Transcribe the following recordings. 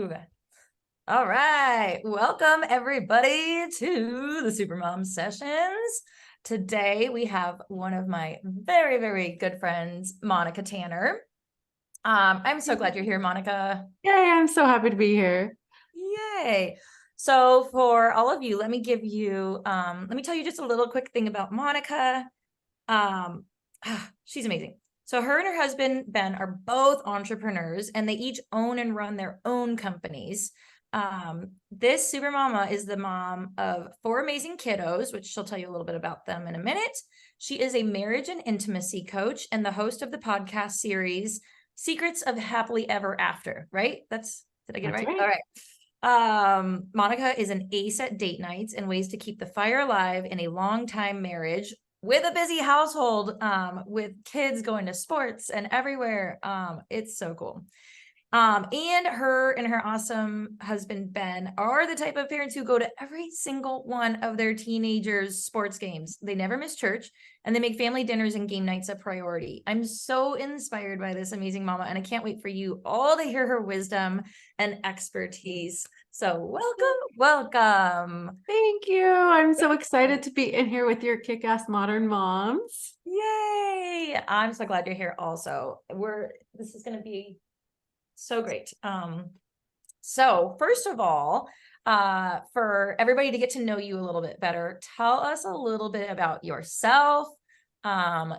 Woo. All right. Welcome everybody to the Supermom Sessions. Today we have one of my very, very good friends, Monica Tanner. I'm so glad you're here, Monica. Yay, I'm so happy to be here. Yay. So for all of you, let me tell you just a little quick thing about Monica. Um, she's amazing. So her and her husband, Ben, are both entrepreneurs and they each own and run their own companies. This super mama is the mom of 4 amazing kiddos, which she'll tell you a little bit about them in a minute. She is a marriage and intimacy coach and the host of the podcast series, Secrets of Happily Ever After, right? Did I get it That's right? right. All right. Monica is an ace at date nights and ways to keep the fire alive in a long-time marriage with a busy household, with kids going to sports and everywhere. It's so cool. And her awesome husband, Ben, are the type of parents who go to every single one of their teenagers' sports games. They never miss church and they make family dinners and game nights a priority. I'm so inspired by this amazing mama, and I can't wait for you all to hear her wisdom and expertise. So welcome. Thank you. I'm so excited to be in here with your kick-ass modern moms. Yay. I'm so glad you're here also. This is going to be so great. So first of all, for everybody to get to know you a little bit better, tell us a little bit about yourself,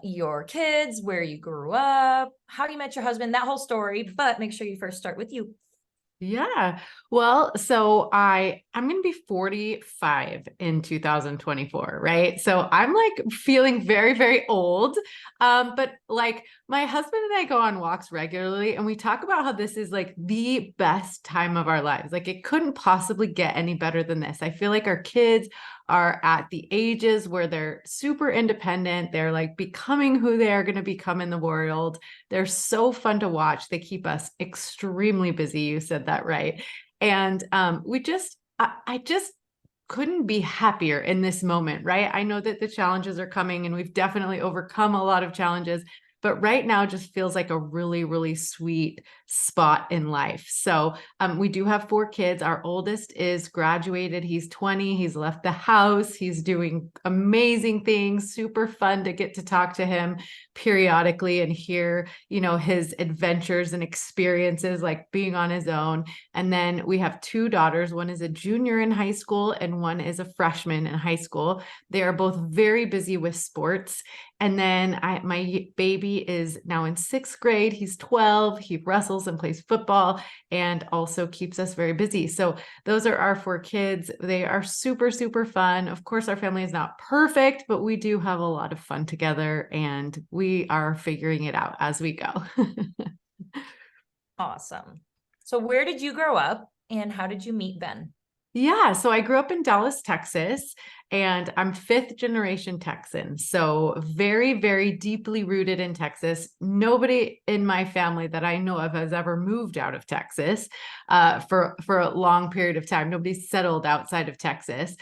your kids, where you grew up, how you met your husband, that whole story, but make sure you first start with you. Yeah. Well, so I'm going to be 45 in 2024, right? So I'm like feeling very, very old. But like my husband and I go on walks regularly and we talk about how this is like the best time of our lives. Like it couldn't possibly get any better than this. I feel like our kids are at the ages where they're super independent. They're like becoming who they are going to become in the world. They're so fun to watch. They keep us extremely busy. You said that right. And I just couldn't be happier in this moment, right? I know that the challenges are coming and we've definitely overcome a lot of challenges, but right now just feels like a really, really sweet spot in life. So we do have 4 kids. Our oldest is graduated. He's 20. He's left the house. He's doing amazing things. Super fun to get to talk to him periodically and hear, his adventures and experiences, like being on his own. And then we have 2 daughters. One is a junior in high school and one is a freshman in high school. They are both very busy with sports. And then my baby is now in 6th grade. He's 12. He wrestles and plays football and also keeps us very busy. So those are our 4 kids. They are super, super fun. Of course, our family is not perfect, but we do have a lot of fun together and we are figuring it out as we go. Awesome. So where did you grow up and how did you meet Ben? Yeah, so I grew up in Dallas, Texas, and I'm 5th generation Texan. So very, very deeply rooted in Texas. Nobody in my family that I know of has ever moved out of Texas for a long period of time. Nobody's settled outside of Texas.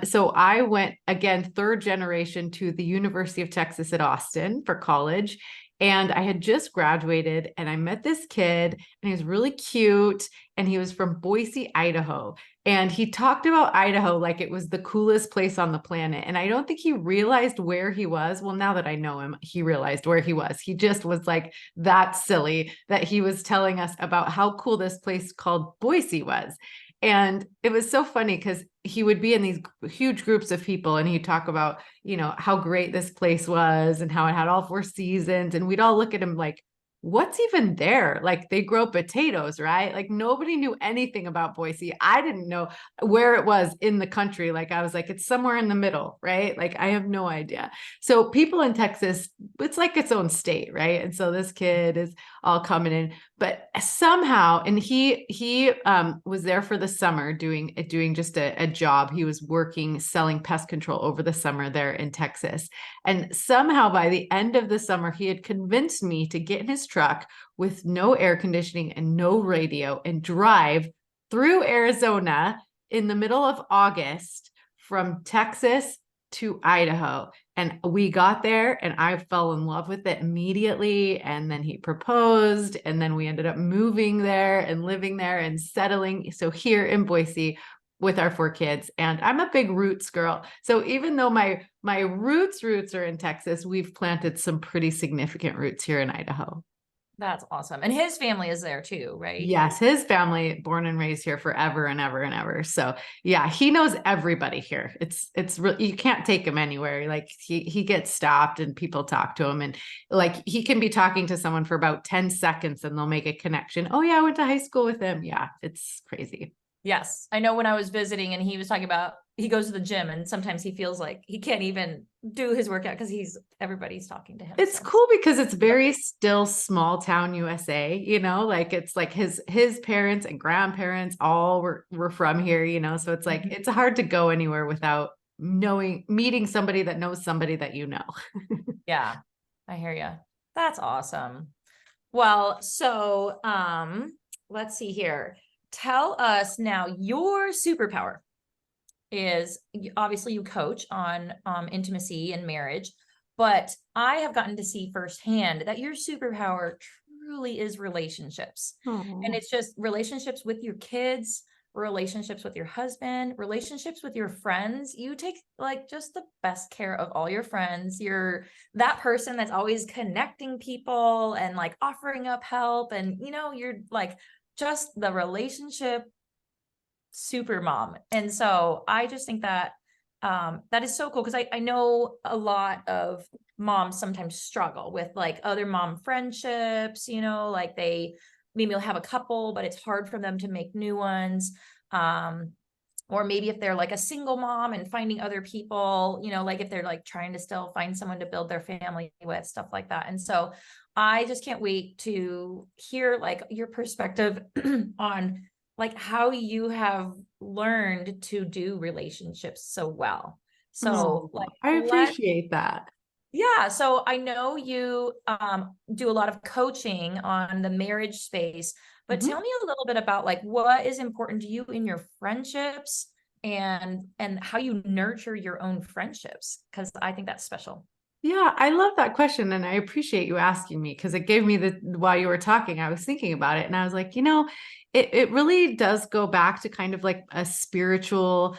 So I went again, 3rd generation to the University of Texas at Austin for college. And I had just graduated and I met this kid and he was really cute and he was from Boise, Idaho. And he talked about Idaho like it was the coolest place on the planet. And I don't think he realized where he was. Well, now that I know him, he realized where he was. He just was like that silly that he was telling us about how cool this place called Boise was. And it was so funny because he would be in these huge groups of people and he'd talk about, how great this place was and how it had all 4 seasons. And we'd all look at him like, what's even there? Like they grow potatoes, right? Like nobody knew anything about Boise. I didn't know where it was in the country. Like I was like, it's somewhere in the middle, right? Like I have no idea. So people in Texas, it's like its own state, right? And so this kid is all coming in, but somehow, and he was there for the summer doing just a job. He was working selling pest control over the summer there in Texas. And somehow by the end of the summer, he had convinced me to get in his truck with no air conditioning and no radio and drive through Arizona in the middle of August from Texas to Idaho. And we got there and I fell in love with it immediately. And then he proposed, and then we ended up moving there and living there and settling. So here in Boise with our 4 kids, and I'm a big roots girl. So even though my roots are in Texas, we've planted some pretty significant roots here in Idaho. That's awesome. And his family is there too, right? Yes, his family born and raised here forever and ever and ever. So yeah, he knows everybody here. It's really, you can't take him anywhere. Like he gets stopped and people talk to him, and like he can be talking to someone for about 10 seconds and they'll make a connection. Oh yeah, I went to high school with him. Yeah, it's crazy. Yes. I know when I was visiting and he was talking about he goes to the gym and sometimes he feels like he can't even do his workout because everybody's talking to him. It's So cool because it's very still small town USA, like it's like his parents and grandparents all were from here, so it's like it's hard to go anywhere without meeting somebody that knows somebody that you know. yeah, I hear you. That's awesome. Well, so let's see here. Tell us now your superpower is obviously you coach on intimacy and marriage, but I have gotten to see firsthand that your superpower truly is relationships. And Aw. it's just relationships with your kids, relationships with your husband, relationships with your friends. You take like just the best care of all your friends. You're that person that's always connecting people and like offering up help. And, you're like just the relationship super mom. And so I just think that that is so cool because I know a lot of moms sometimes struggle with like other mom friendships, like they maybe will have a couple, but it's hard for them to make new ones. Or maybe if they're like a single mom and finding other people, like if they're like trying to still find someone to build their family with, stuff like that. And so I just can't wait to hear like your perspective on like how you have learned to do relationships so well. So like I let appreciate that. yeah, so I know you do a lot of coaching on the marriage space, but Mhm. tell me a little bit about like what is important to you in your friendships and how you nurture your own friendships because I think that's special. Yeah, I love that question. And I appreciate you asking me because it gave me while you were talking, I was thinking about it and I was like, it really does go back to kind of like a spiritual,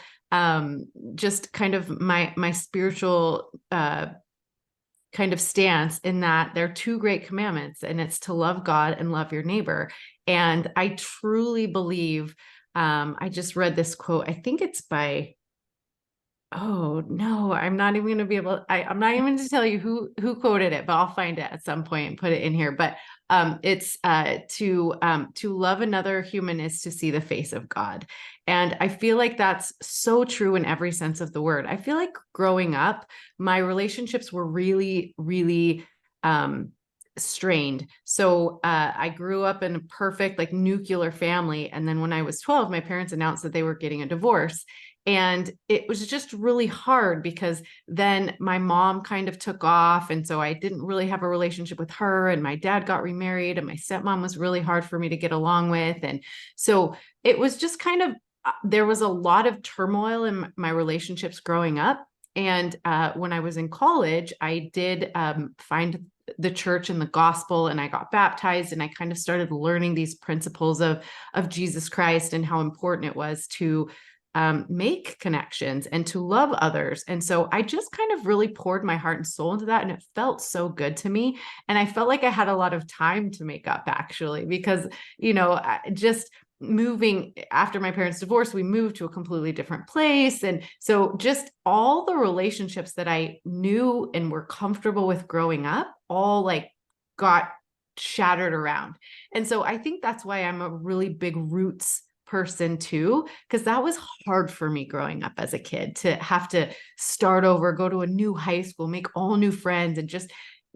just kind of my spiritual, kind of stance in that there are 2 great commandments, and it's to love God and love your neighbor. And I truly believe, I just read this quote. I think it's by, oh no, I'm not even going to be able. I'm not even to tell you who quoted it, but I'll find it at some point and put it in here. But it's to love another human is to see the face of God, and I feel like that's so true in every sense of the word. I feel like growing up, my relationships were really, really strained. So I grew up in a perfect like nuclear family, and then when I was 12, my parents announced that they were getting a divorce. And it was just really hard because then my mom kind of took off. And so I didn't really have a relationship with her. And my dad got remarried, and my stepmom was really hard for me to get along with. And so it was just kind of, there was a lot of turmoil in my relationships growing up. And when I was in college, I did find the church and the gospel, and I got baptized, and I kind of started learning these principles of Jesus Christ and how important it was to make connections and to love others. And so I just kind of really poured my heart and soul into that. And it felt so good to me. And I felt like I had a lot of time to make up actually, because, just moving after my parents' divorce, we moved to a completely different place. And so just all the relationships that I knew and were comfortable with growing up, all like got shattered around. And so I think that's why I'm a really big roots person too, because that was hard for me growing up as a kid to have to start over, go to a new high school, make all new friends, and just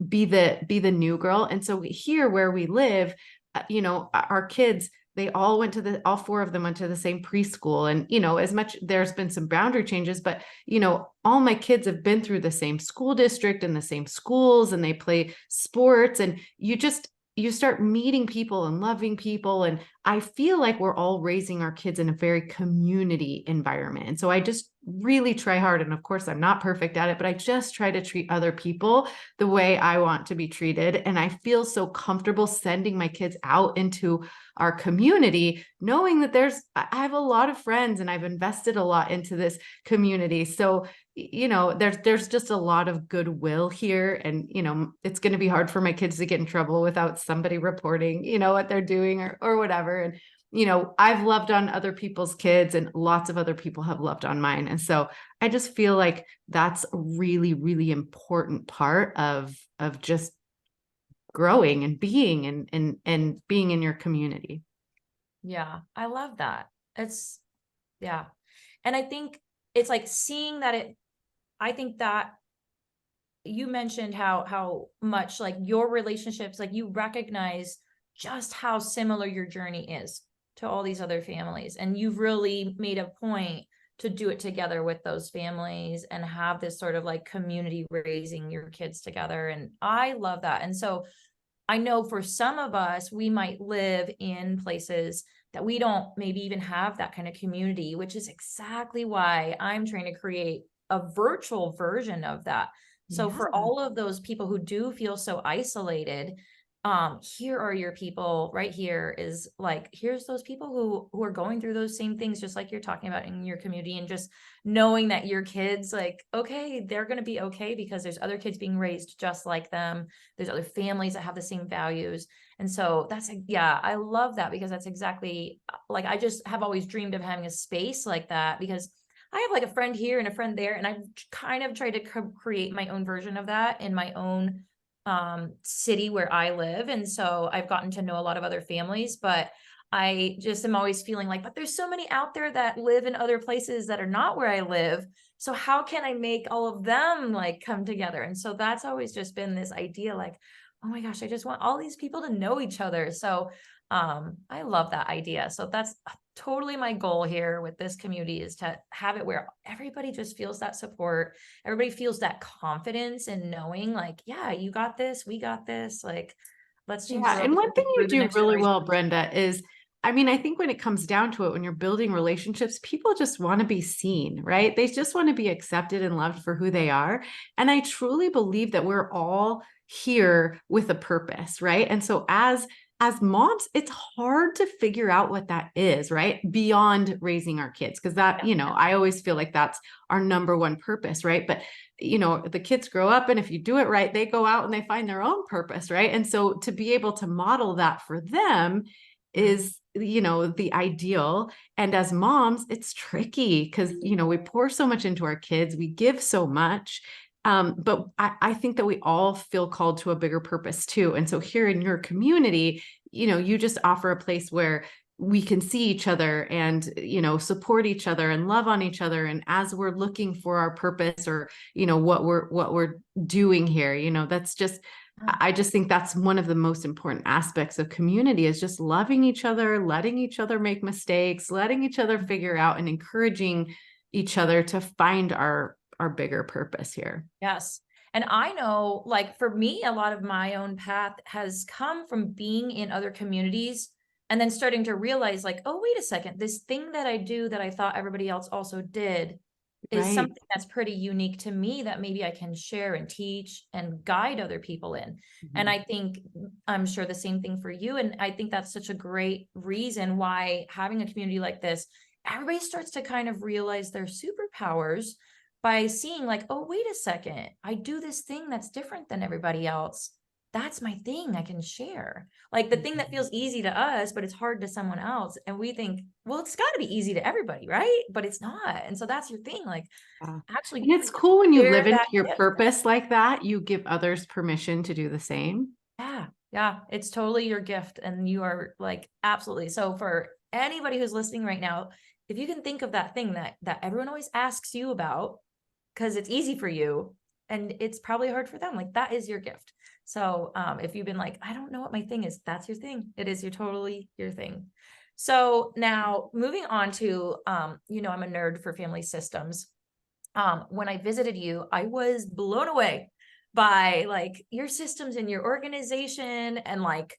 be the new girl. And so here where we live, our kids, they all 4 of them went to the same preschool. And, as much there's been some boundary changes, but, all my kids have been through the same school district and the same schools, and they play sports, and you start meeting people and loving people. And I feel like we're all raising our kids in a very community environment. And so I just really try hard. And of course, I'm not perfect at it, but I just try to treat other people the way I want to be treated. And I feel so comfortable sending my kids out into our community, knowing that I have a lot of friends and I've invested a lot into this community. So, there's just a lot of goodwill here. And, it's going to be hard for my kids to get in trouble without somebody reporting, what they're doing or whatever. And, I've loved on other people's kids and lots of other people have loved on mine. And so I just feel like that's a really, really important part of just growing and being and being in your community. Yeah, I love that. It's yeah. And I think it's like seeing that I think that you mentioned how much like your relationships, like you recognize just how similar your journey is to all these other families. And you've really made a point to do it together with those families and have this sort of like community raising your kids together. And I love that. And so I know for some of us, we might live in places that we don't maybe even have that kind of community, which is exactly why I'm trying to create a virtual version of that. So Yeah. for all of those people who do feel so isolated, here are your people right here is like, here's those people who are going through those same things, just like you're talking about in your community, and just knowing that your kids, like, okay, they're going to be okay because there's other kids being raised just like them. There's other families that have the same values. And so that's, yeah, I love that because that's exactly like, I just have always dreamed of having a space like that because I have like a friend here and a friend there. And I've kind of tried to create my own version of that in my own city where I live. And so I've gotten to know a lot of other families, but I just am always feeling like, but there's so many out there that live in other places that are not where I live. So how can I make all of them like come together? And so that's always just been this idea like, oh my gosh, I just want all these people to know each other. So I love that idea. So that's totally my goal here with this community is to have it where everybody just feels that support. Everybody feels that confidence in knowing like, yeah, you got this, we got this. Like, let's change the Yeah. world And one thing you through the do next really generation. well, Brenda, is I think when it comes down to it, when you're building relationships, people just want to be seen, right? They just want to be accepted and loved for who they are. And I truly believe that we're all here with a purpose, right? And so as moms, it's hard to figure out what that is, right? Beyond raising our kids, because that, Yeah. I always feel like that's our number one purpose, right? But the kids grow up and if you do it right, they go out and they find their own purpose, right? And so to be able to model that for them Mm. is, the ideal. And as moms, it's tricky because, we pour so much into our kids, we give so much. But I think that we all feel called to a bigger purpose too. And so here in your community, you just offer a place where we can see each other and support each other and love on each other, and as we're looking for our purpose or what we're doing here, that's just I just think that's one of the most important aspects of community is just loving each other, letting each other make mistakes, letting each other figure out, and encouraging each other to find our bigger purpose here. Yes. And I know, like, for me, a lot of my own path has come from being in other communities and then starting to realize, like, oh, wait a second, this thing that I do that I thought everybody else also did is Right. something that's pretty unique to me that maybe I can share and teach and guide other people in. And Mhm. I think I'm sure the same thing for you. And I think that's such a great reason why having a community like this, everybody starts to kind of realize their superpowers by seeing like, oh, wait a second, I do this thing that's different than everybody else. That's my thing I can share. Like the thing that feels easy to us, but it's hard to someone else. And we think, well, it's got to be easy to everybody, right? But it's not. And so that's your thing. Like Yeah. actually And it's cool when you share live into that your gift. purpose like that, you give others permission to do the same. Yeah. Yeah. It's totally your gift. And you are like, absolutely. So for anybody who's listening right now, if you can think of that thing that everyone always asks you about, because it's easy for you and it's probably hard for them. Like that is your gift. So if you've been like, I don't know what my thing is, that's your thing. It is your totally your thing. So now moving on to, I'm a nerd for family systems. When I visited you, I was blown away by like your systems and your organization and like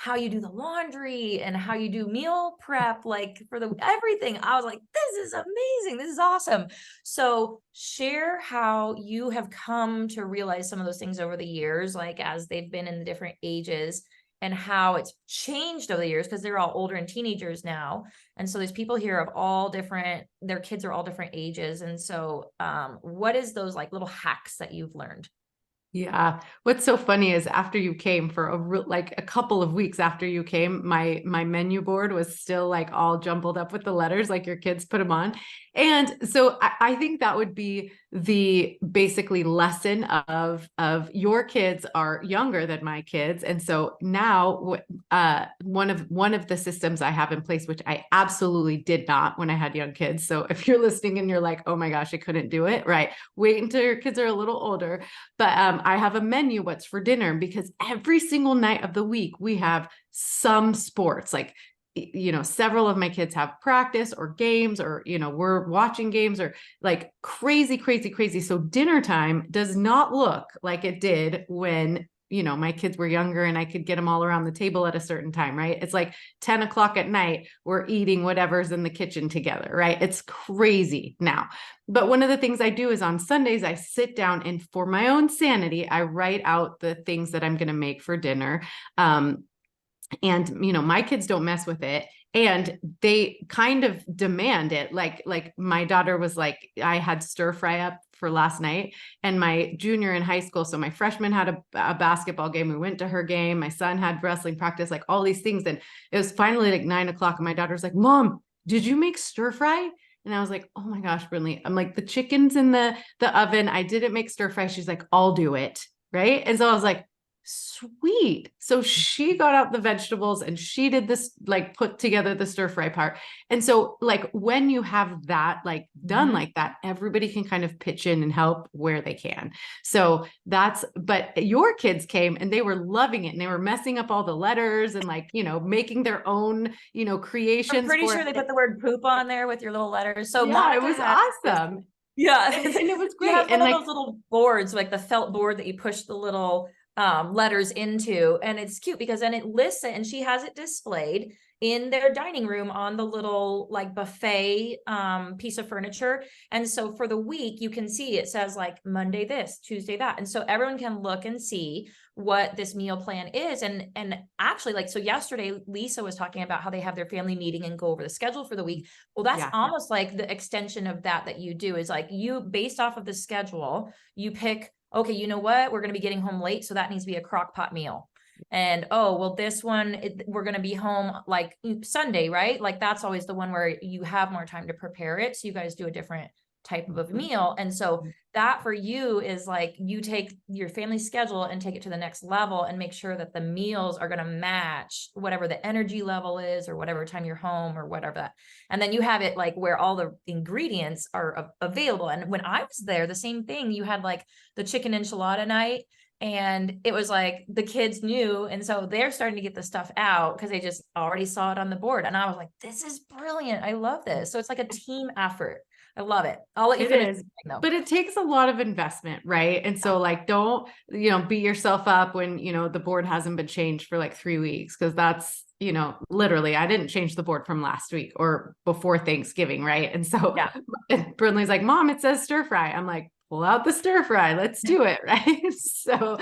how you do the laundry and how you do meal prep, like for the everything. I was like, this is amazing. This is awesome. So share how you have come to realize some of those things over the years, like as they've been in the different ages and how it's changed over the years because they're all older and teenagers now. And so there's people here of all different, their kids are all different ages. And so what is those like little hacks that you've learned? Yeah. What's so funny is after you came for like a couple of weeks after you came, my menu board was still like all jumbled up with the letters, like your kids put them on. And so I think that would be the basically lesson of your kids are younger than my kids. And so now one of the systems I have in place, which I absolutely did not when I had young kids. So if you're listening and you're like, oh my gosh, I couldn't do it, right? Wait until your kids are a little older. But I have a menu, what's for dinner, because every single night of the week we have some sports, like, you know, several of my kids have practice or games, or, you know, we're watching games or like crazy, crazy, crazy. So dinner time does not look like it did when, you know, my kids were younger and I could get them all around the table at a certain time, right? It's like 10 o'clock at night, we're eating whatever's in the kitchen together, right? It's crazy now. But one of the things I do is on Sundays, I sit down and for my own sanity, I write out the things that I'm going to make for dinner. And, you know, my kids don't mess with it. And they kind of demand it. Like my daughter was like, I had stir fry up for last night, and my junior in high school. So my freshman had a basketball game. We went to her game. My son had wrestling practice, like all these things. And it was finally like 9 o'clock. And my daughter was like, Mom, did you make stir fry? And I was like, oh my gosh, Brinley. I'm like, the chicken's in the oven. I didn't make stir fry. She's like, I'll do it. Right. And so I was like, sweet. So she got out the vegetables and she did this, like put together the stir fry part. And so like when you have that like done like that, everybody can kind of pitch in and help where they can. So but your kids came and they were loving it, and they were messing up all the letters and like, you know, making their own, you know, creations. I'm pretty sure they put the word poop on there with your little letters. So yeah, Monica it was has awesome. Yeah. And it was She great. has And one of like, those little boards, like the felt board that you push the little letters into. And it's cute because then it lists it, and she has it displayed in their dining room on the little like buffet piece of furniture. And so for the week, you can see it says like Monday this, Tuesday that. And so everyone can look and see what this meal plan is. And actually, like, so yesterday Lisa was talking about how they have their family meeting and go over the schedule for the week. Well, that's yeah, almost like the extension of that you do is like you, based off of the schedule, you pick, okay, you know what, we're going to be getting home late, so that needs to be a crock pot meal. And oh, well, this one, we're going to be home like Sunday, right? Like that's always the one where you have more time to prepare it. So you guys do a different type of meal. And so that for you is like you take your family schedule and take it to the next level and make sure that the meals are going to match whatever the energy level is or whatever time you're home or whatever that. And then you have it like where all the ingredients are available. And when I was there, the same thing, you had like the chicken enchilada night. And it was like the kids knew. And so they're starting to get the stuff out because they just already saw it on the board. And I was like, this is brilliant. I love this. So it's like a team effort. I love it. I'll let you it finish. is, but it takes a lot of investment, right? And so like, don't, you know, beat yourself up when, you know, the board hasn't been changed for like 3 weeks. Cause that's, you know, literally, I didn't change the board from last week or before Thanksgiving. Right. And so Brinley's like, Mom, it says stir fry. I'm like, pull out the stir fry. Let's do it. Right. So,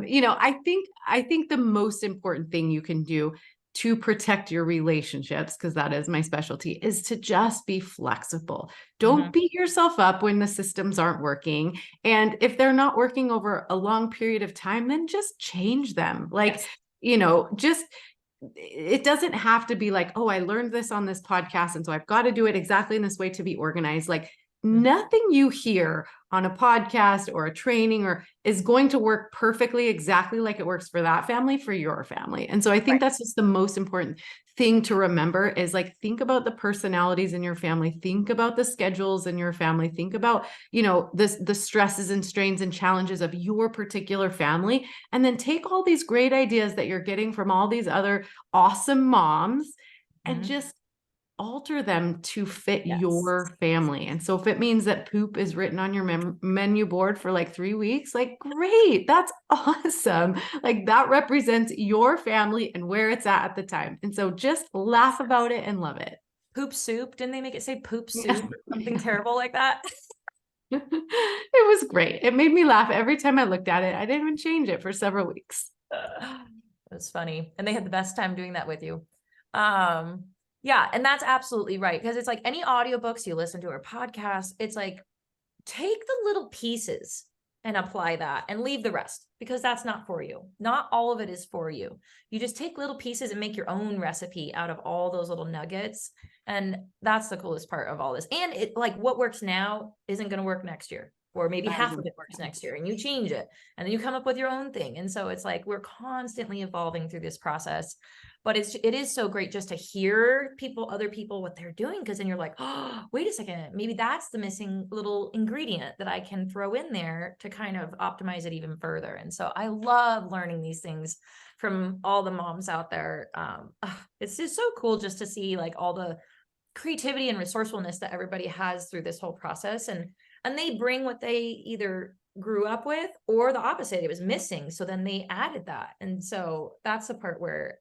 you know, I think the most important thing you can do to protect your relationships, because that is my specialty, is to just be flexible. Don't beat yourself up when the systems aren't working. And if they're not working over a long period of time, then just change them. Like, you know, just, it doesn't have to be like, oh, I learned this on this podcast, and so I've got to do it exactly in this way to be organized. Like, nothing you hear on a podcast or a training or is going to work perfectly exactly like it works for that family, for your family. And so I think that's just the most important thing to remember is like, think about the personalities in your family, think about the schedules in your family, think about, you know, the stresses and strains and challenges of your particular family, and then take all these great ideas that you're getting from all these other awesome moms and just alter them to fit Yes. your family. And so if it means that poop is written on your menu board for like 3 weeks, like, great, that's awesome. Like, that represents your family and where it's at the time. And so just laugh about it and love it. Poop soup. Didn't they make it say poop soup? Yeah. Something terrible like that. It was great. It made me laugh every time I looked at it. I didn't even change it for several weeks. It was funny. And they had the best time doing that with you. Yeah, and that's absolutely right. Because it's like any audiobooks you listen to or podcasts, it's like take the little pieces and apply that and leave the rest, because that's not for you. Not all of it is for you. You just take little pieces and make your own recipe out of all those little nuggets. And that's the coolest part of all this. And it, like, what works now isn't going to work next year, or maybe half of it works next year, and you change it and then you come up with your own thing. And so it's like we're constantly evolving through this process. But it is so great just to hear other people, what they're doing, because then you're like, oh, wait a second, maybe that's the missing little ingredient that I can throw in there to kind of optimize it even further. And so I love learning these things from all the moms out there. It's just so cool just to see like all the creativity and resourcefulness that everybody has through this whole process, and they bring what they either grew up with or the opposite, it was missing, so then they added that. And so that's the part where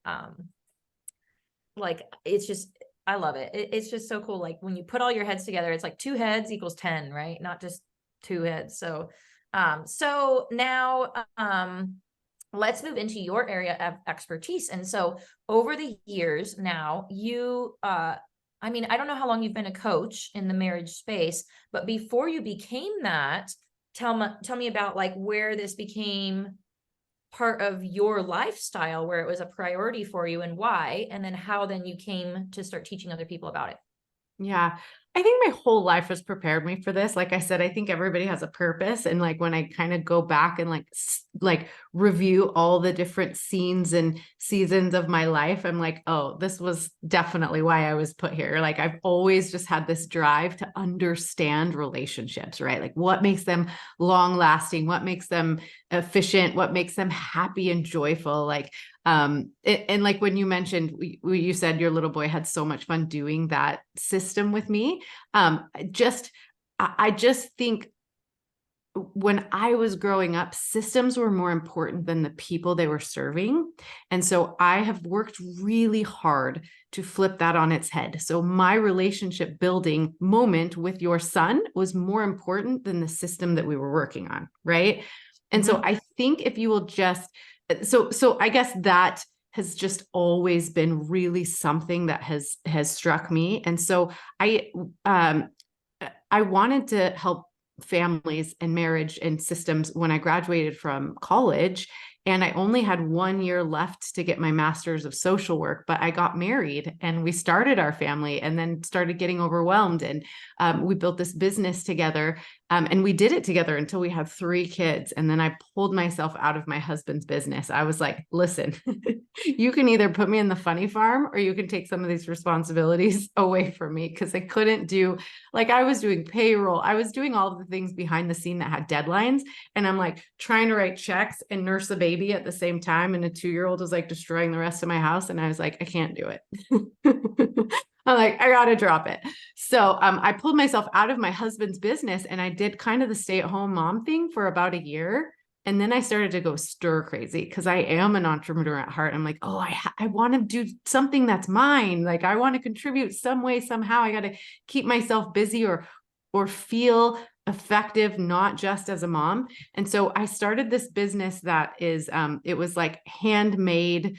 like it's just, I love it. It's just so cool. Like when you put all your heads together, it's like 2 heads equals 10, right? Not just 2 heads. So so now let's move into your area of expertise. And so over the years now, you I mean, I don't know how long you've been a coach in the marriage space, but before you became that, tell me about like where this became part of your lifestyle, where it was a priority for you and why, and then how then you came to start teaching other people about it. Yeah. I think my whole life has prepared me for this. Like I said, I think everybody has a purpose. And like when I kind of go back and like review all the different scenes and seasons of my life, I'm like, oh, this was definitely why I was put here. Like I've always just had this drive to understand relationships, right? Like what makes them long lasting, what makes them efficient, what makes them happy and joyful. Like and like when you mentioned, you said your little boy had so much fun doing that system with me. I just think when I was growing up, systems were more important than the people they were serving. And so I have worked really hard to flip that on its head. So my relationship building moment with your son was more important than the system that we were working on. Right. And so I think if you will just, so I guess that has just always been really something that has struck me. And so I wanted to help families and marriage and systems when I graduated from college. And I only had 1 year left to get my master's of social work, but I got married and we started our family and then started getting overwhelmed. And we built this business together. And we did it together until we had 3 kids. And then I pulled myself out of my husband's business. I was like, listen, you can either put me in the funny farm or you can take some of these responsibilities away from me. Cause I couldn't do, like I was doing payroll. I was doing all of the things behind the scene that had deadlines. And I'm like trying to write checks and nurse a baby at the same time. And a 2-year-old was like destroying the rest of my house. And I was like, I can't do it. I'm like, I gotta drop it. So I pulled myself out of my husband's business and I did kind of the stay-at-home mom thing for about a year. And then I started to go stir crazy because I am an entrepreneur at heart. I'm like, oh, I want to do something that's mine. Like I want to contribute some way, somehow. I got to keep myself busy or feel effective, not just as a mom. And so I started this business that is, it was like handmade,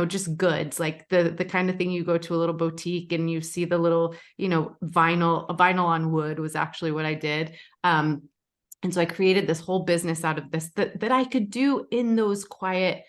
just goods, like the kind of thing you go to a little boutique and you see the little, vinyl on wood was actually what I did. And so I created this whole business out of this that I could do in those quiet,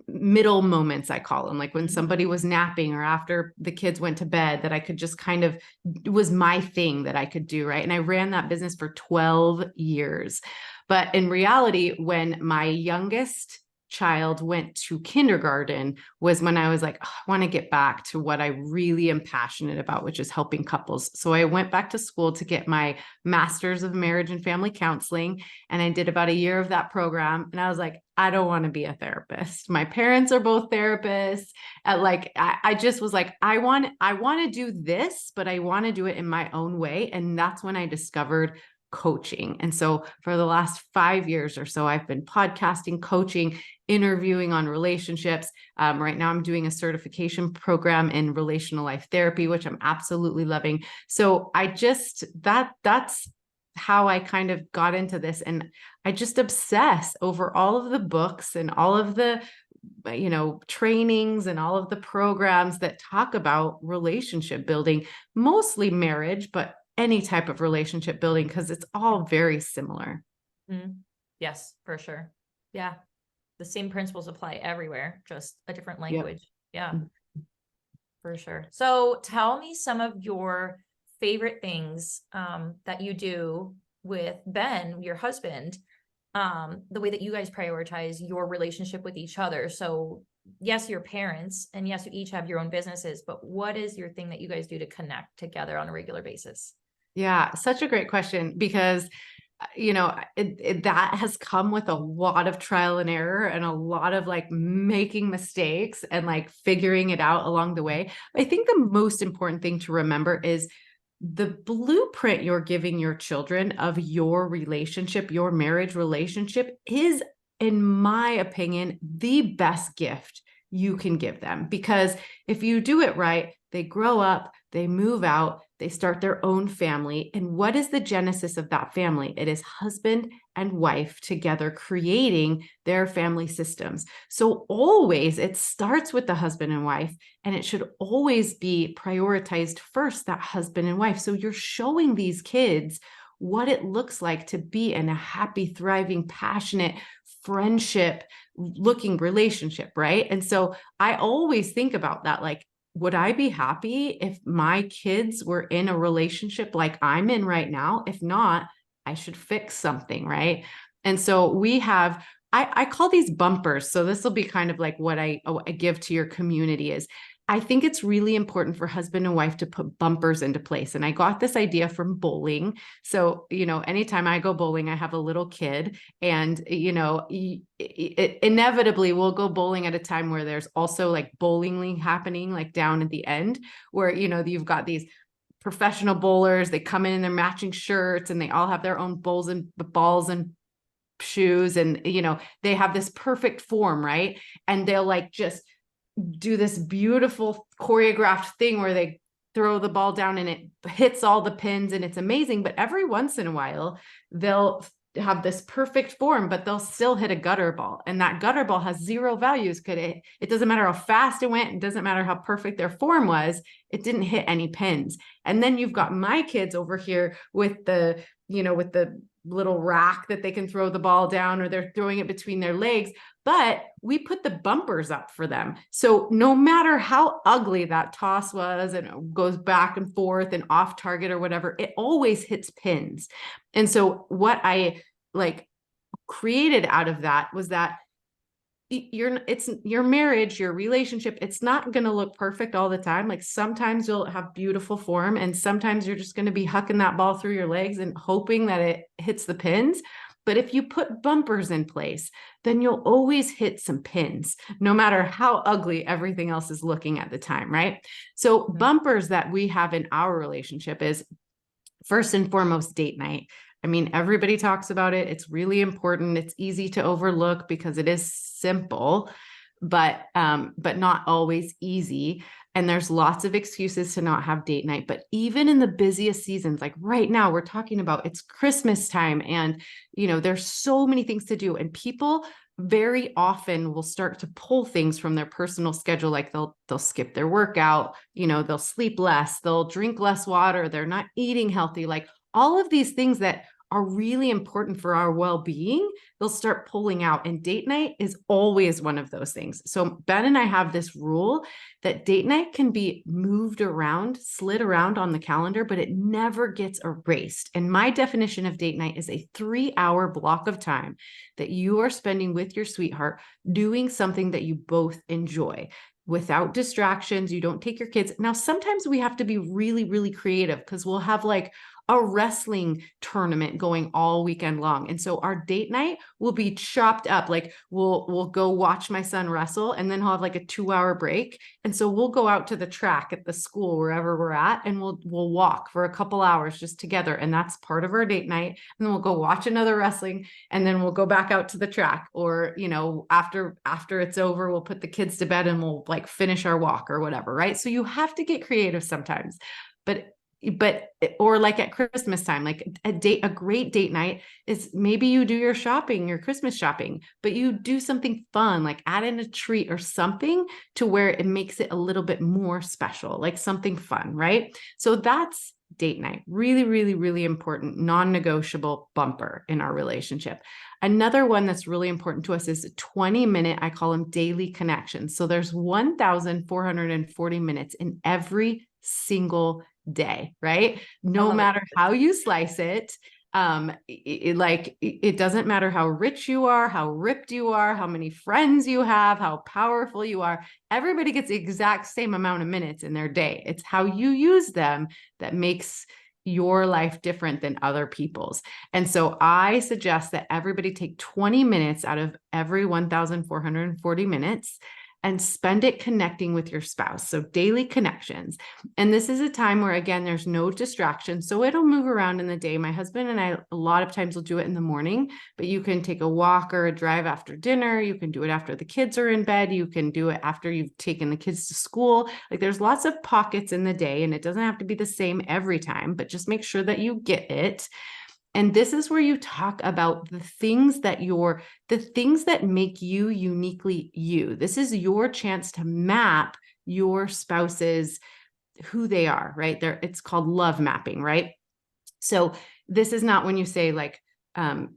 middle moments, I call them, like when somebody was napping or after the kids went to bed, that I could just kind of, it was my thing that I could do. Right. And I ran that business for 12 years. But in reality, when my youngest child went to kindergarten was when I was like, oh, I want to get back to what I really am passionate about, which is helping couples. So I went back to school to get my master's of marriage and family counseling. And I did about a year of that program. And I was like, I don't want to be a therapist. My parents are both therapists. I just was like, I want to do this, but I want to do it in my own way. And that's when I discovered coaching. And so for the last 5 years or so, I've been podcasting, coaching, interviewing on relationships. Right now I'm doing a certification program in relational life therapy, which I'm absolutely loving. So that's how I kind of got into this. And I just obsess over all of the books and all of the trainings and all of the programs that talk about relationship building, mostly marriage, but any type of relationship building, because it's all very similar. Yes, for sure. Yeah. The same principles apply everywhere, just a different language. Yep. Yeah, for sure. So tell me some of your favorite things that you do with Ben, your husband, the way that you guys prioritize your relationship with each other. So yes, your parents, and yes, you each have your own businesses, but what is your thing that you guys do to connect together on a regular basis? Yeah, such a great question, because that has come with a lot of trial and error and a lot of like making mistakes and like figuring it out along the way. I think the most important thing to remember is the blueprint you're giving your children of your relationship, your marriage relationship, is, in my opinion, the best gift you can give them. Because if you do it right, they grow up, they move out, they start their own family. And what is the genesis of that family? It is husband and wife together creating their family systems. So always it starts with the husband and wife, and it should always be prioritized first, that husband and wife. So you're showing these kids what it looks like to be in a happy, thriving, passionate, friendship looking relationship, right? And so I always think about that, like, would I be happy if my kids were in a relationship like I'm in right now? If not, I should fix something, right? And so we have, I call these bumpers. So this will be kind of like what I give to your community is, I think it's really important for husband and wife to put bumpers into place. And I got this idea from bowling. So, anytime I go bowling, I have a little kid, and, inevitably we'll go bowling at a time where there's also like bowling league happening, like down at the end where, you've got these professional bowlers, they come in their matching shirts and they all have their own balls and shoes. And, they have this perfect form, right? And they'll like just do this beautiful choreographed thing where they throw the ball down and it hits all the pins and it's amazing. But every once in a while, they'll have this perfect form, but they'll still hit a gutter ball. And that gutter ball has zero values. It doesn't matter how fast it went. It doesn't matter how perfect their form was. It didn't hit any pins. And then you've got my kids over here with the little rack that they can throw the ball down, or they're throwing it between their legs, but we put the bumpers up for them. So no matter how ugly that toss was and it goes back and forth and off target or whatever, it always hits pins. And so what I created out of that was that it's your marriage, your relationship, it's not going to look perfect all the time. Like sometimes you'll have beautiful form, and sometimes you're just going to be hucking that ball through your legs and hoping that it hits the pins. But if you put bumpers in place, then you'll always hit some pins, no matter how ugly everything else is looking at the time, right? So bumpers that we have in our relationship is, first and foremost, date night. I mean, everybody talks about it. It's really important. It's easy to overlook because it is simple, but not always easy. And there's lots of excuses to not have date night. But even in the busiest seasons, like right now, we're talking about it's Christmas time, and there's so many things to do, and people very often will start to pull things from their personal schedule. Like they'll skip their workout, they'll sleep less, they'll drink less water, they're not eating healthy, like all of these things that are really important for our well-being, they'll start pulling out. And date night is always one of those things. So Ben and I have this rule that date night can be moved around, slid around on the calendar, but it never gets erased. And my definition of date night is a 3-hour block of time that you are spending with your sweetheart doing something that you both enjoy without distractions. You don't take your kids. Now, sometimes we have to be really, really creative because we'll have like a wrestling tournament going all weekend long. And so our date night will be chopped up. Like we'll go watch my son wrestle, and then he'll have like a 2-hour break. And so we'll go out to the track at the school, wherever we're at, and we'll walk for a couple hours just together. And that's part of our date night. And then we'll go watch another wrestling, and then we'll go back out to the track. Or, you know, after it's over, we'll put the kids to bed and we'll like finish our walk or whatever, right? So you have to get creative sometimes. But or like at Christmas time, like a great date night is maybe you do your shopping, your Christmas shopping, but you do something fun, like add in a treat or something to where it makes it a little bit more special, like something fun, right? So that's date night. Really, really, really important, non-negotiable bumper in our relationship. Another one that's really important to us is a 20-minute, I call them daily connections. So there's 1,440 minutes in every single day, right? No matter how you slice it. It doesn't matter how rich you are, how ripped you are, how many friends you have, how powerful you are. Everybody gets the exact same amount of minutes in their day. It's how you use them that makes your life different than other people's. And so I suggest that everybody take 20 minutes out of every 1,440 minutes and spend it connecting with your spouse. So daily connections. And this is a time where, again, there's no distraction. So it'll move around in the day. My husband and I, a lot of times will do it in the morning, but you can take a walk or a drive after dinner. You can do it after the kids are in bed. You can do it after you've taken the kids to school. Like there's lots of pockets in the day, and it doesn't have to be the same every time, but just make sure that you get it. And this is where you talk about the things that make you uniquely you. This is your chance to map your spouse's who they are, right? It's called love mapping, right? So this is not when you say like,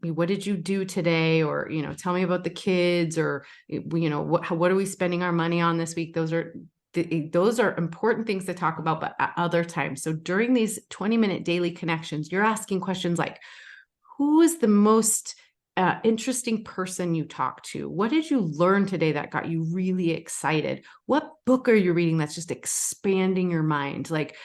what did you do today? Or, you know, tell me about the kids, or, you know, what are we spending our money on this week? Those are important things to talk about, but at other times. So during these 20-minute daily connections, you're asking questions like, who is the most interesting person you talk to? What did you learn today that got you really excited? What book are you reading that's just expanding your mind? Like,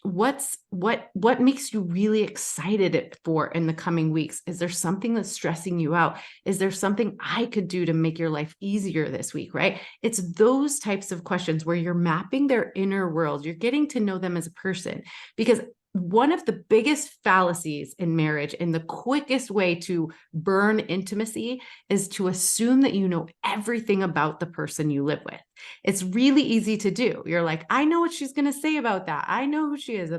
what makes you really excited for in the coming weeks? Is there something that's stressing you out? Is there something I could do to make your life easier this week, right? It's those types of questions where you're mapping their inner world. You're getting to know them as a person, because one of the biggest fallacies in marriage and the quickest way to burn intimacy is to assume that you know everything about the person you live with. It's really easy to do. You're like, I know what she's going to say about that. I know who she is.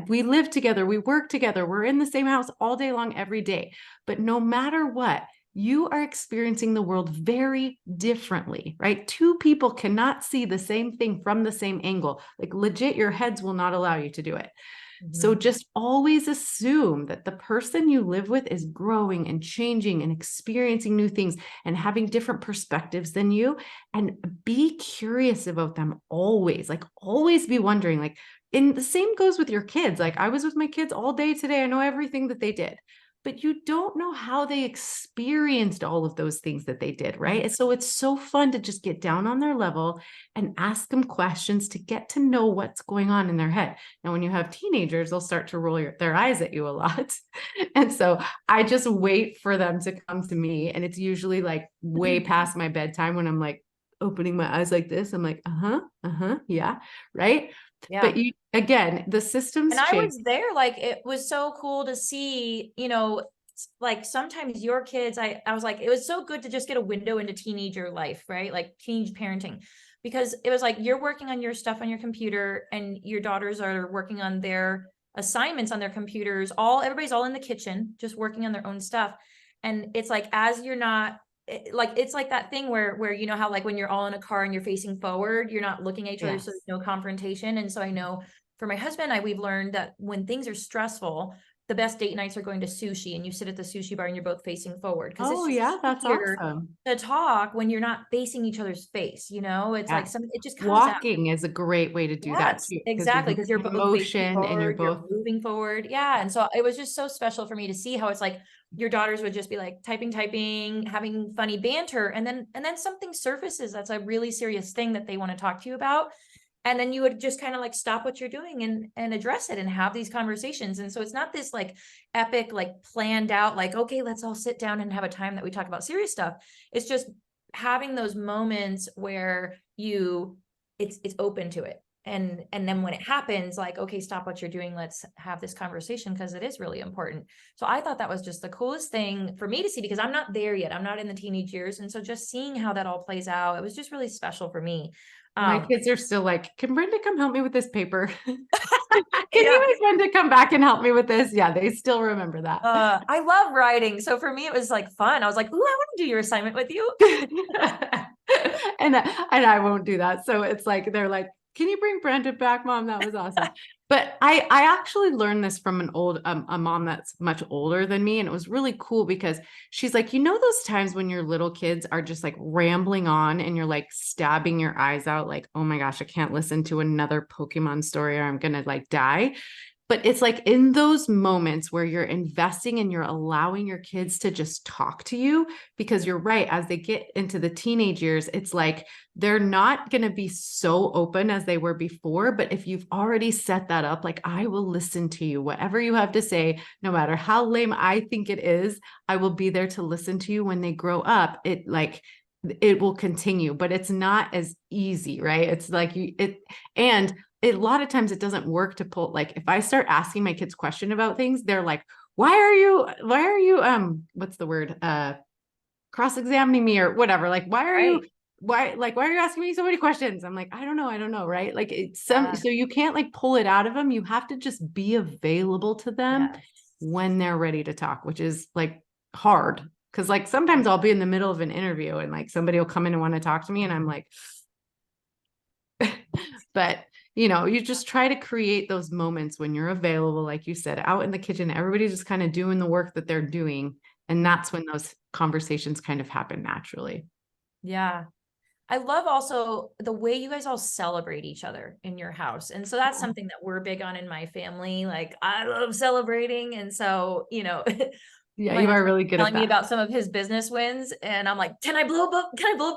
We live together. We work together. We're in the same house all day long, every day. But no matter what, you are experiencing the world very differently, right? Two people cannot see the same thing from the same angle. Like legit, your heads will not allow you to do it. So just always assume that the person you live with is growing and changing and experiencing new things and having different perspectives than you, and be curious about them always. Like always be wondering, like, and the same goes with your kids. Like I was with my kids all day today. I know everything that they did, but you don't know how they experienced all of those things that they did, right? And so it's so fun to just get down on their level and ask them questions to get to know what's going on in their head. Now, when you have teenagers, they'll start to roll their eyes at you a lot. And so I just wait for them to come to me. And it's usually like way past my bedtime when I'm like opening my eyes like this. I'm like, yeah, right? Yeah. But again, the systems And I change. was there, like, it was so cool to see, you know, like sometimes your kids, I was like, it was so good to just get a window into teenager life, right? Like teenage parenting, because it was like, you're working on your stuff on your computer and your daughters are working on their assignments on their computers. Everybody's all in the kitchen, just working on their own stuff. And it's like, as you're not, it's like that thing where you know how like when you're all in a car and you're facing forward, you're not looking at each other, so there's no confrontation. And so I know for my husband and I, we've learned that when things are stressful, the best date nights are going to sushi and you sit at the sushi bar and you're both facing forward because it's Oh just yeah, that's easier awesome. to talk when you're not facing each other's face, it's like Yes. some it just comes out. Walking is a great way to do that Yes, too, because you're exactly, because you're in both facing motion and you're forward, you're both, moving forward. Yeah, and so it was just so special for me to see how it's like your daughters would just be like typing, having funny banter, and then something surfaces that's a really serious thing that they want to talk to you about. And then you would just kind of like stop what you're doing and address it and have these conversations. And so it's not this like epic, like planned out, like, okay, let's all sit down and have a time that we talk about serious stuff. It's just having those moments where it's open to it. And then when it happens, like, okay, stop what you're doing, let's have this conversation because it is really important. So I thought that was just the coolest thing for me to see because I'm not there yet. I'm not in the teenage years. And so just seeing how that all plays out, it was just really special for me. my um kids are still like, can Brenda come help me with this paper? Can yeah. you make Brenda come back and help me with this? Yeah, they still remember that. I love writing. So for me, it was like fun. I was like, ooh, I want to do your assignment with you. And I won't do that. So it's like they're like, can you bring Brenda back, Mom? That was awesome. But I actually learned this from a mom that's much older than me, and it was really cool because she's like, those times when your little kids are just like rambling on and you're like stabbing your eyes out, like, oh my gosh, I can't listen to another Pokemon story or I'm gonna like die. But it's like in those moments where you're investing and you're allowing your kids to just talk to you, because you're right, as they get into the teenage years, it's like they're not going to be so open as they were before. But if you've already set that up, like, I will listen to you, whatever you have to say, no matter how lame I think it is, I will be there to listen to you when they grow up. It will continue, but it's not as easy, right? It's like and a lot of times it doesn't work to pull, like if I start asking my kids question about things, they're like, what's the word? Cross-examining me or whatever. Like, Right. why are you asking me so many questions? I'm like, I don't know. Right. Like Yeah. so you can't like pull it out of them. You have to just be available to them Yeah. when they're ready to talk, which is like hard. Cause like sometimes I'll be in the middle of an interview and like somebody will come in and want to talk to me and I'm like, but you just try to create those moments when you're available, like you said, out in the kitchen, everybody's just kind of doing the work that they're doing. And that's when those conversations kind of happen naturally. Yeah. I love also the way you guys all celebrate each other in your house. And so that's something that we're big on in my family. Like I love celebrating. And so, Yeah, my you are husband really good at telling me that. about some of his business wins and I'm like, can I blow up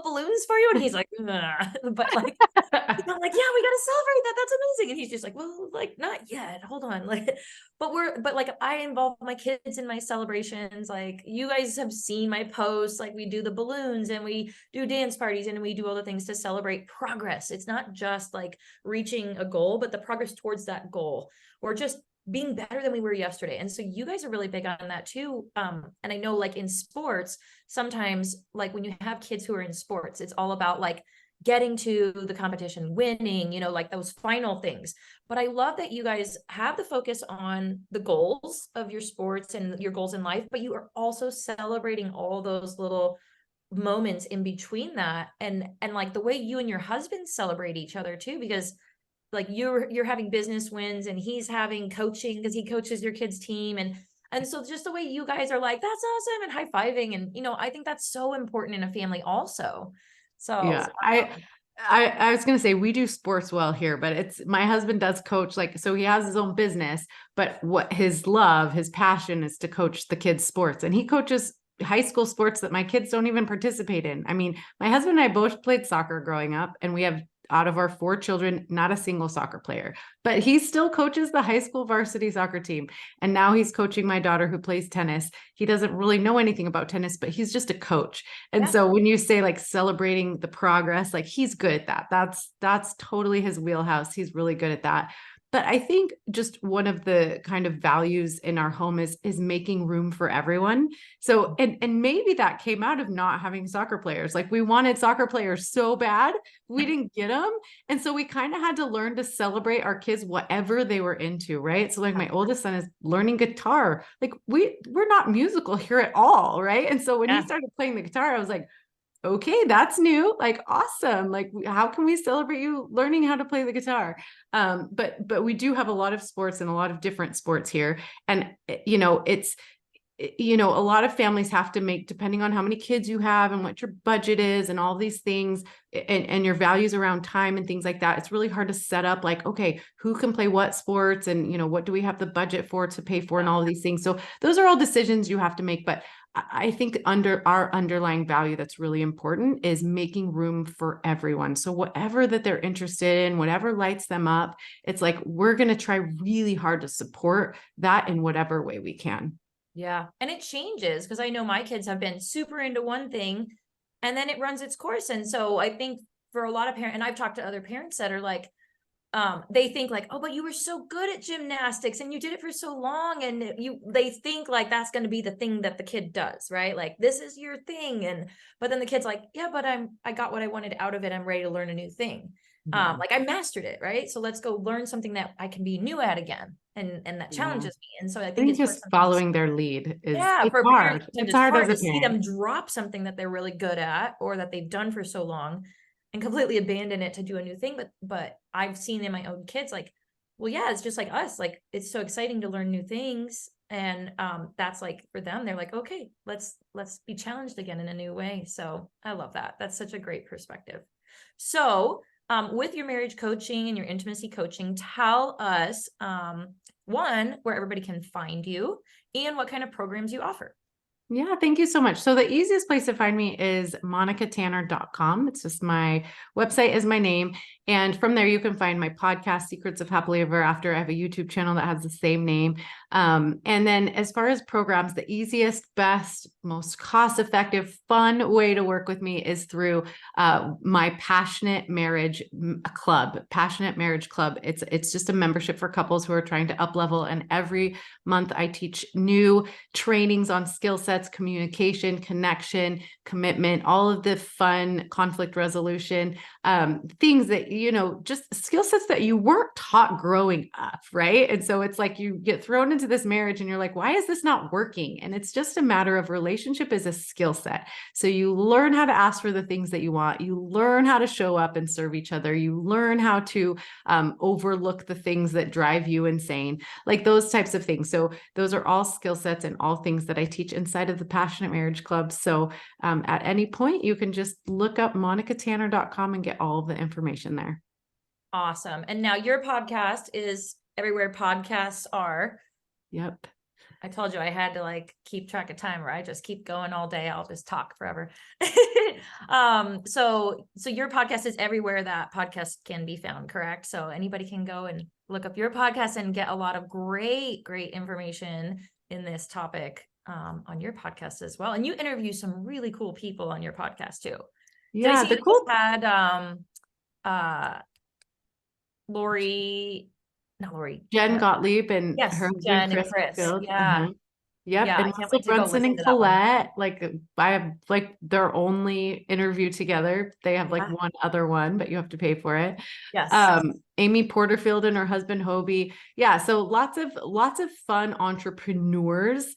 balloons for you? And he's like, nah. But like, I'm like, yeah, we gotta celebrate that. That's amazing. And he's just like, well, like, not yet. Hold on. Like, but like I involve my kids in my celebrations. Like you guys have seen my posts. Like we do the balloons and we do dance parties and we do all the things to celebrate progress. It's not just like reaching a goal, but the progress towards that goal or just being better than we were yesterday. And so you guys are really big on that too. And I know like in sports, sometimes like when you have kids who are in sports, it's all about like getting to the competition, winning, like those final things. But I love that you guys have the focus on the goals of your sports and your goals in life, but you are also celebrating all those little moments in between that and like the way you and your husband celebrate each other too, because like you're having business wins and he's having coaching because he coaches your kids team and so just the way you guys are like that's awesome and high-fiving and I think that's so important in a family also. Yeah. So I was going to say we do sports well here, but it's my husband does coach, like, so he has his own business, but what his passion is to coach the kids sports, and he coaches high school sports that my kids don't even participate in. I mean, my husband and I both played soccer growing up, and we have, out of our 4 children, not a single soccer player, but he still coaches the high school varsity soccer team. And now he's coaching my daughter who plays tennis. He doesn't really know anything about tennis, but he's just a coach. And yeah. so when you say like celebrating the progress, like he's good at that. That's totally his wheelhouse. He's really good at that. But I think just one of the kind of values in our home is making room for everyone. So and maybe that came out of not having soccer players. Like we wanted soccer players so bad, we didn't get them. And so we kind of had to learn to celebrate our kids whatever they were into, right? So like my oldest son is learning guitar. Like we're not musical here at all, right? And so when he Yeah. started playing the guitar, I was like, okay, that's new. Like, awesome. Like, how can we celebrate you learning how to play the guitar? But we do have a lot of sports and a lot of different sports here. And, it's, a lot of families have to make, depending on how many kids you have and what your budget is and all these things, and your values around time and things like that. It's really hard to set up like, okay, who can play what sports, and what do we have the budget for to pay for, and all of these things. So those are all decisions you have to make. But I think under our underlying value that's really important is making room for everyone. So whatever that they're interested in, whatever lights them up, it's like we're going to try really hard to support that in whatever way we can. Yeah. And it changes because I know my kids have been super into one thing and then it runs its course. And so I think for a lot of parents, and I've talked to other parents that are like, they think like, oh, but you were so good at gymnastics and you did it for so long. And they think like that's going to be the thing that the kid does, right? Like this is your thing. But then the kid's like, yeah, but I got what I wanted out of it. I'm ready to learn a new thing. Yeah. Like I mastered it, right? So let's go learn something that I can be new at again. And that Yeah. challenges me. And so I I think think it's for just sometimes, following their lead is yeah, it's for parents, hard. sometimes It's it's hard as hard a to see them parent. drop something that they're really good at or that they've done for so long and completely abandon it to do a new thing. But I've seen in my own kids, like, well, yeah, it's just like us. Like it's so exciting to learn new things. And that's like for them, they're like, okay, let's be challenged again in a new way. So I love that. That's such a great perspective. So with your marriage coaching and your intimacy coaching, tell us one, where everybody can find you and what kind of programs you offer. Yeah, thank you so much. So the easiest place to find me is monicatanner.com. It's just my website is my name. And from there, you can find my podcast, Secrets of Happily Ever After. I have a YouTube channel that has the same name. And then as far as programs, the easiest, best, most cost-effective, fun way to work with me is through my Passionate Marriage Club, Passionate Marriage Club. It's just a membership for couples who are trying to up level. And every month I teach new trainings on skill sets, communication, connection, commitment, all of the fun conflict resolution, things that, just skill sets that you weren't taught growing up. Right. And so it's like you get thrown into this marriage and you're like, why is this not working? And it's just a matter of relationship is a skill set. So you learn how to ask for the things that you want. You learn how to show up and serve each other. You learn how to overlook the things that drive you insane, like those types of things. So those are all skill sets and all things that I teach inside of the Passionate Marriage Club. So at any point, you can just look up monicatanner.com and get all of the information there. Awesome. And now your podcast is everywhere podcasts are. Yep. I told you I had to like keep track of time, or I just keep going all day. I'll just talk forever. So your podcast is everywhere that podcasts can be found, correct? So anybody can go and look up your podcast and get a lot of great information in this topic on your podcast as well. And you interview some really cool people on your podcast too. Did I Yeah, see the you cool just had Lori, not Lori. Jen Gottlieb and her Yes, husband Jen and Chris Chris. Field. Yeah. Yep. Yeah, And I can't Russell wait to go Brunson listen and to that one. Colette, like I have like their only interview together. They have like Yeah. one other one, but you have to pay for it. Yes. Amy Porterfield and her husband Hobie. Yeah. So lots of fun entrepreneurs.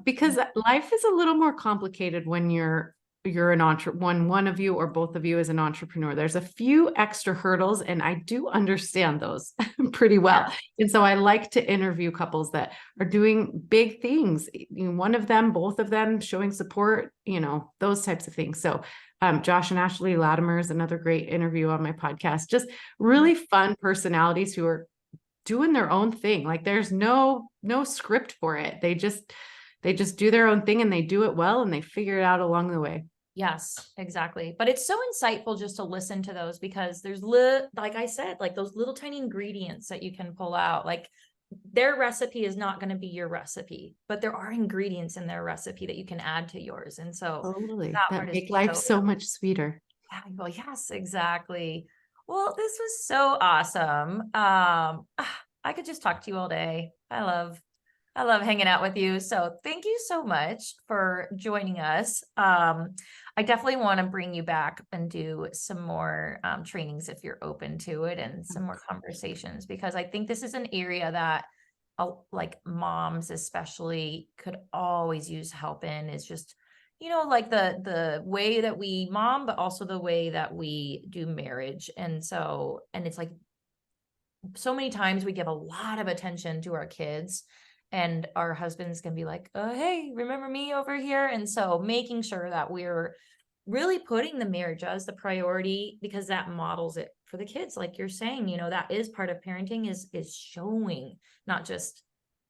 Because life is a little more complicated when you're an one of you or both of you is an entrepreneur. There's a few extra hurdles, and I do understand those pretty well. Yeah. And so I like to interview couples that are doing big things. One of them, both of them showing support, those types of things. So Josh and Ashley Latimer is another great interview on my podcast. Just really fun personalities who are doing their own thing. Like there's no script for it. They just do their own thing and they do it well and they figure it out along the way. Yes, exactly. But it's so insightful just to listen to those because there's like I said, like those little tiny ingredients that you can pull out. Like their recipe is not going to be your recipe, but there are ingredients in their recipe that you can add to yours. And so Totally. that That part is make life so so much sweeter. valuable. Yes, exactly. Well, this was so awesome. I could just talk to you all day. I love hanging out with you. So thank you so much for joining us. I definitely want to bring you back and do some more trainings if you're open to it and some more conversations, because I think this is an area that like moms especially could always use help in, is just you know, like the way that we mom, but also the way that we do marriage. And so, and it's like so many times we give a lot of attention to our kids, and our husbands can be like, oh, hey, remember me over here? And so making sure that we're really putting the marriage as the priority, because that models it for the kids. Like you're saying, you know, that is part of parenting, is showing, not just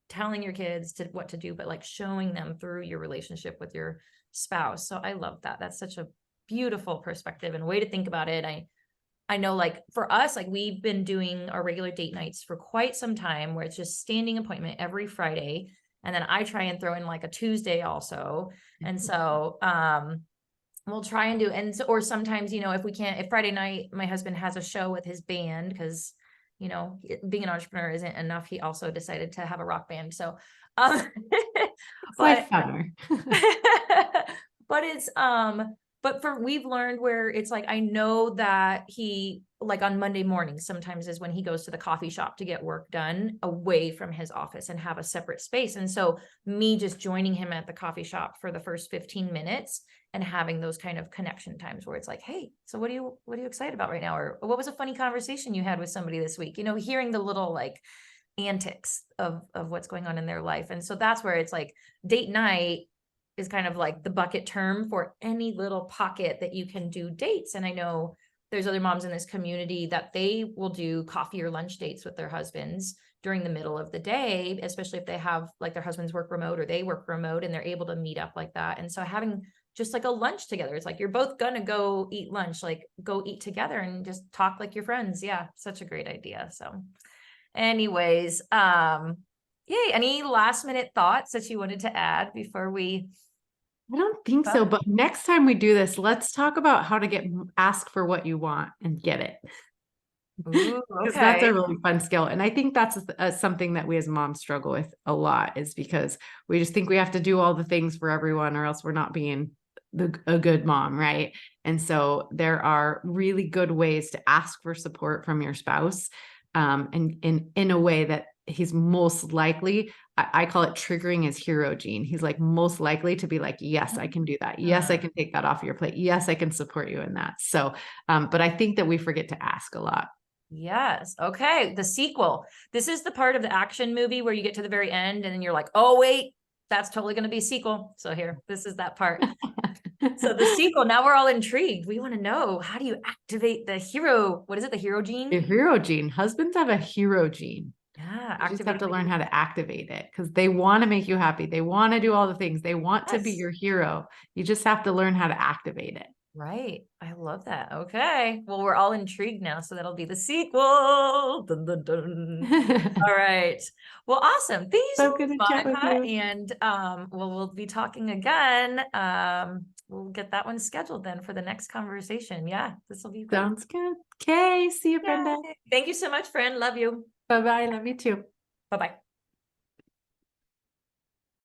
telling your kids to what to do, but like showing them through your relationship with your spouse. So I love that. That's such a beautiful perspective and way to think about it. I know, like for us, like we've been doing our regular date nights for quite some time, where it's just standing appointment every Friday. And then I try and throw in like a Tuesday also. And so we'll try and do, and so, or sometimes, you know, if we can't, if Friday night my husband has a show with his band, because you know, being an entrepreneur isn't enough, he also decided to have a rock band. So um It's but like funner. but it's but for, we've learned where it's like, I know that he, like on Monday mornings sometimes is when he goes to the coffee shop to get work done away from his office and have a separate space. And so me just joining him at the coffee shop for the first 15 minutes and having those kind of connection times where it's like, hey, so what are you excited about right now? Or what was a funny conversation you had with somebody this week? You know, hearing the little like antics of what's going on in their life. And so that's where it's like date night is kind of like the bucket term for any little pocket that you can do dates. And I know there's other moms in this community that they will do coffee or lunch dates with their husbands during the middle of the day, especially if they have like their husbands work remote or they work remote and they're able to meet up like that. And so having just like a lunch together, it's like you're both gonna go eat lunch, like go eat together and just talk like your friends. Yeah, such a great idea. So anyways, yay, any last minute thoughts that you wanted to add before we I don't think so, but next time we do this, let's talk about how to ask for what you want and get it. Ooh, Because that's a okay. really fun skill. And I think that's something that we as moms struggle with a lot, is because we just think we have to do all the things for everyone or else we're not being a good mom, right? And so there are really good ways to ask for support from your spouse, and in a way that he's most likely, I call it triggering his hero gene. He's like most likely to be like, yes, I can do that. Yes, I can take that off your plate. Yes, I can support you in that. So, but I think that we forget to ask a lot. Yes. Okay. The sequel. This is the part of the action movie where you get to the very end and then you're like, oh, wait, that's totally going to be a sequel. So here, this is that part. So the sequel, now we're all intrigued. We want to know, how do you activate the hero? What is it? The hero gene? A hero gene. Husbands have a hero gene. Yeah. You just have Activate to the learn hero. how to activate it, because they want to make you happy. They want to do all the things. They want to be Yes. your hero. You just have to learn how to activate it. Right. I love that. Okay. Well, we're all intrigued now. So that'll be the sequel. Dun, dun, dun. All right. Well, awesome. Thank you so So good to much, chat with Monica. you. And we'll be talking again. We'll get that one scheduled then for the next conversation. Yeah, this will be great. Sounds good. Okay. See you, Brenda. Yay. Thank you so much, friend. Love you. Bye-bye. Love you too. Bye-bye.